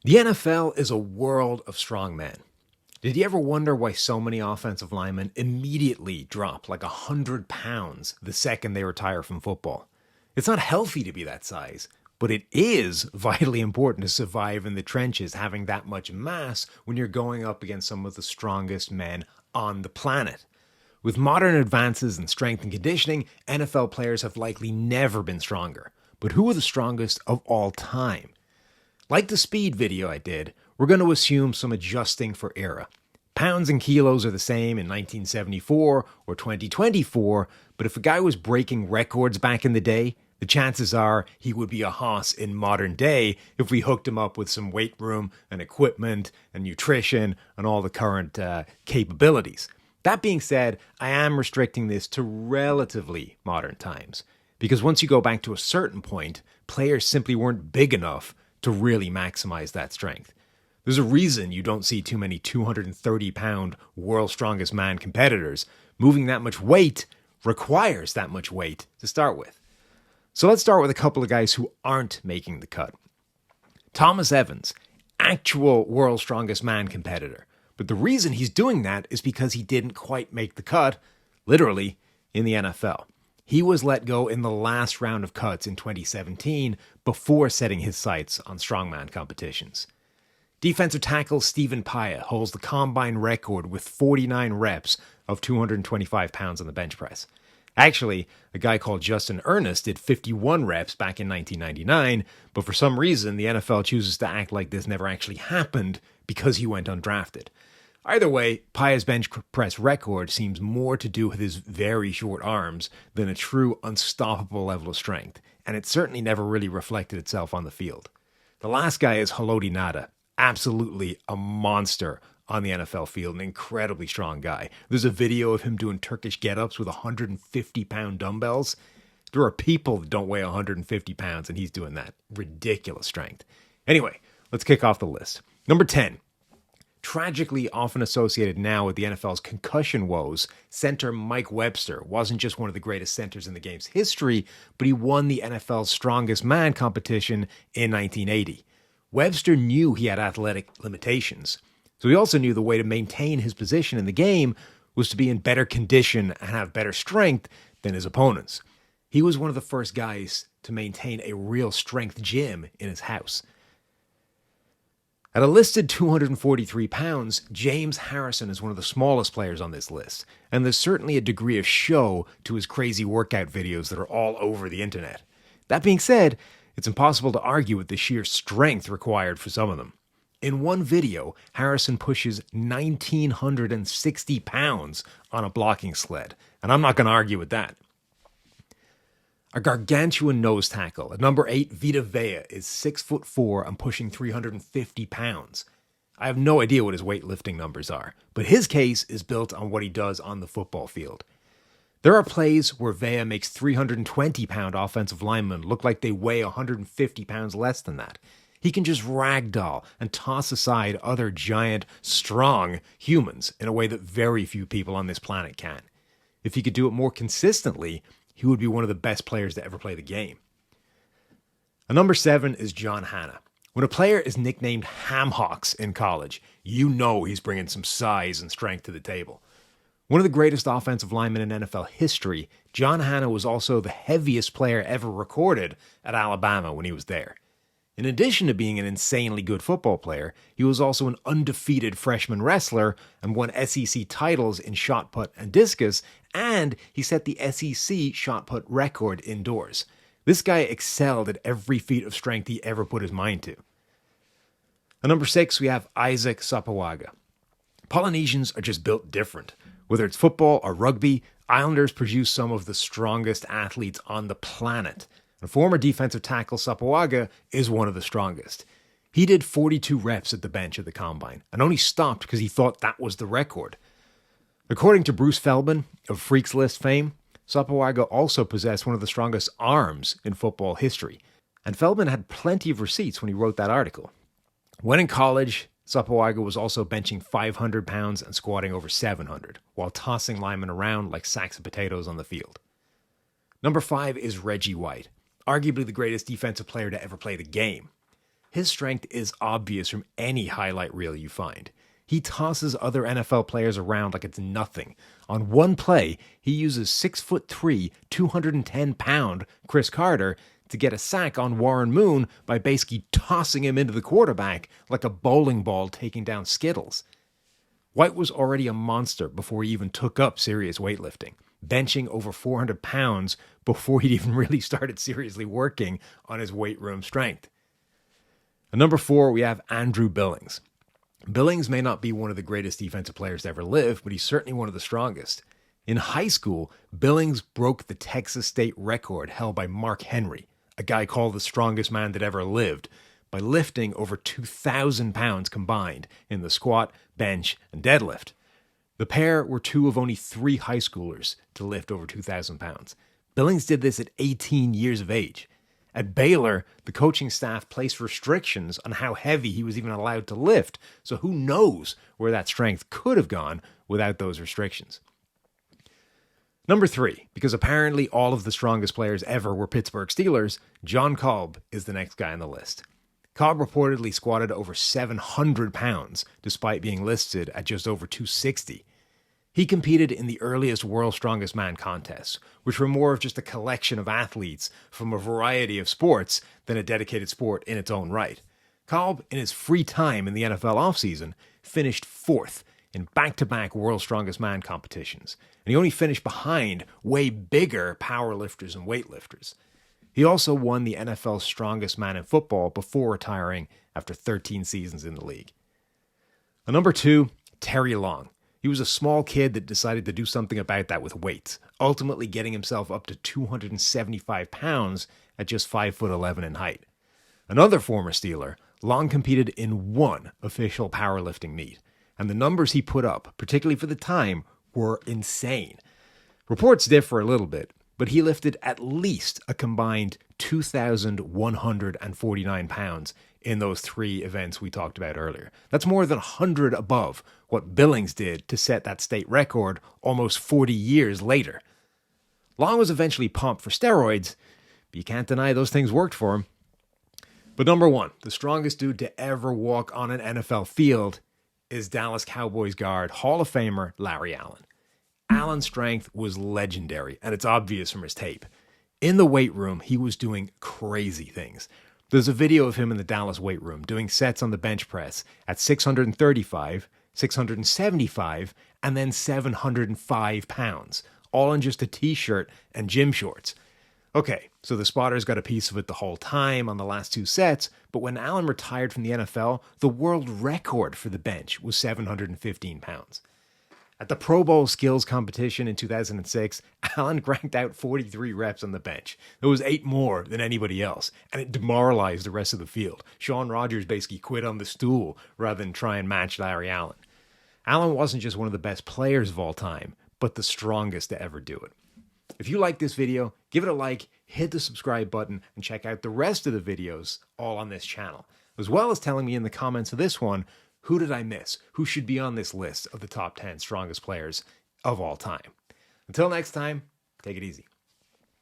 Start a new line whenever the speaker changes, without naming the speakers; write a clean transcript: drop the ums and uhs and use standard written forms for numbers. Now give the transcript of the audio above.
The NFL is a world of strongmen. Did you ever wonder why so many offensive linemen immediately drop like 100 pounds the second they retire from football? It's not healthy to be that size, but it is vitally important to survive in the trenches having that much mass when you're going up against some of the strongest men on the planet. With modern advances in strength and conditioning, NFL players have likely never been stronger. But who are the strongest of all time? Like the speed video I did, we're going to assume some adjusting for era. Pounds and kilos are the same in 1974 or 2024, but if a guy was breaking records back in the day, the chances are he would be a hoss in modern day if we hooked him up with some weight room and equipment and nutrition and all the current capabilities. That being said, I am restricting this to relatively modern times, because once you go back to a certain point, players simply weren't big enough to really maximize that strength. There's a reason you don't see too many 230-pound world's strongest man competitors. Moving that much weight requires that much weight to start with. So let's start with a couple of guys who aren't making the cut. Thomas Evans, actual world's strongest man competitor. But the reason he's doing that is because he didn't quite make the cut, literally, in the NFL. He was let go in the last round of cuts in 2017 before setting his sights on strongman competitions. Defensive tackle Stephen Paya holds the combine record with 49 reps of 225 pounds on the bench press. Actually, a guy called Justin Ernest did 51 reps back in 1999, but for some reason the NFL chooses to act like this never actually happened because he went undrafted. Either way, Paya's bench press record seems more to do with his very short arms than a true unstoppable level of strength, and it certainly never really reflected itself on the field. The last guy is Haloti Ngata, absolutely a monster on the NFL field, an incredibly strong guy. There's a video of him doing Turkish get-ups with 150-pound dumbbells. There are people that don't weigh 150 pounds, and he's doing that. Ridiculous strength. Anyway, let's kick off the list. Number 10. Tragically often associated now with the NFL's concussion woes, center Mike Webster wasn't just one of the greatest centers in the game's history, but he won the NFL's strongest man competition in 1980. Webster knew he had athletic limitations, so he also knew the way to maintain his position in the game was to be in better condition and have better strength than his opponents. He was one of the first guys to maintain a real strength gym in his house. At a listed 243 pounds, James Harrison is one of the smallest players on this list, and there's certainly a degree of show to his crazy workout videos that are all over the internet. That being said, it's impossible to argue with the sheer strength required for some of them. In one video, Harrison pushes 1,960 pounds on a blocking sled, and I'm not going to argue with that. A gargantuan nose tackle, at number 8, Vita Vea, is 6'4" and pushing 350 pounds. I have no idea what his weightlifting numbers are, but his case is built on what he does on the football field. There are plays where Vea makes 320-pound offensive linemen look like they weigh 150 pounds less than that. He can just ragdoll and toss aside other giant, strong humans in a way that very few people on this planet can. If he could do it more consistently, he would be one of the best players to ever play the game. A number 7 is John Hannah. When a player is nicknamed Hamhocks in college, you know he's bringing some size and strength to the table. One of the greatest offensive linemen in NFL history, John Hannah was also the heaviest player ever recorded at Alabama when he was there. In addition to being an insanely good football player, he was also an undefeated freshman wrestler and won SEC titles in shot put and discus, and he set the SEC shot put record indoors. This guy excelled at every feat of strength he ever put his mind to. At number 6, we have Isaac Sapaga. Polynesians are just built different. Whether it's football or rugby, Islanders produce some of the strongest athletes on the planet. And former defensive tackle Sapaga is one of the strongest. He did 42 reps at the bench at the combine and only stopped because he thought that was the record. According to Bruce Feldman of Freaks List fame, Sapaga also possessed one of the strongest arms in football history. And Feldman had plenty of receipts when he wrote that article. When in college, Sapaga was also benching 500 pounds and squatting over 700, while tossing linemen around like sacks of potatoes on the field. Number 5 is Reggie White, arguably the greatest defensive player to ever play the game. His strength is obvious from any highlight reel you find. He tosses other NFL players around like it's nothing. On one play, he uses 6'3", 210-pound Chris Carter to get a sack on Warren Moon by basically tossing him into the quarterback like a bowling ball taking down Skittles. White was already a monster before he even took up serious weightlifting, benching over 400 pounds before he'd even really started seriously working on his weight room strength. At number 4, we have Andrew Billings. Billings may not be one of the greatest defensive players to ever live, but he's certainly one of the strongest. In high school, Billings broke the Texas state record held by Mark Henry, a guy called the strongest man that ever lived, by lifting over 2,000 pounds combined in the squat, bench, and deadlift. The pair were two of only 3 high schoolers to lift over 2,000 pounds. Billings did this at 18 years of age. At Baylor, the coaching staff placed restrictions on how heavy he was even allowed to lift, so who knows where that strength could have gone without those restrictions. Number 3, because apparently all of the strongest players ever were Pittsburgh Steelers, John Cobb is the next guy on the list. Cobb reportedly squatted over 700 pounds, despite being listed at just over 260. He competed in the earliest World's Strongest Man contests, which were more of just a collection of athletes from a variety of sports than a dedicated sport in its own right. Cobb, in his free time in the NFL offseason, finished 4th in back-to-back World's Strongest Man competitions, and he only finished behind way bigger powerlifters and weightlifters. He also won the NFL's Strongest Man in Football before retiring after 13 seasons in the league. At number 2, Terry Long. He was a small kid that decided to do something about that with weights, ultimately getting himself up to 275 pounds at just 5'11" in height. Another former Steeler, Long competed in 1 official powerlifting meet, and the numbers he put up, particularly for the time, were insane. Reports differ a little bit, but he lifted at least a combined 2,149 pounds in those 3 events we talked about earlier. That's more than 100 above what Billings did to set that state record almost 40 years later. Long was eventually pumped for steroids, but you can't deny those things worked for him. But number 1, the strongest dude to ever walk on an NFL field is Dallas Cowboys guard, Hall of Famer Larry Allen. Allen's strength was legendary, and it's obvious from his tape. In the weight room, he was doing crazy things. There's a video of him in the Dallas weight room doing sets on the bench press at 635, 675, and then 705 pounds, all in just a t-shirt and gym shorts. Okay, so the spotters got a piece of it the whole time on the last 2 sets, but when Allen retired from the NFL, the world record for the bench was 715 pounds. At the Pro Bowl skills competition in 2006, Allen cranked out 43 reps on the bench. There was 8 more than anybody else, and it demoralized the rest of the field. Shawn Rogers basically quit on the stool rather than try and match Larry Allen. Allen wasn't just one of the best players of all time, but the strongest to ever do it. If you like this video, give it a like, hit the subscribe button, and check out the rest of the videos all on this channel, as well as telling me in the comments of this one, who did I miss? Who should be on this list of the top 10 strongest players of all time? Until next time, take it easy.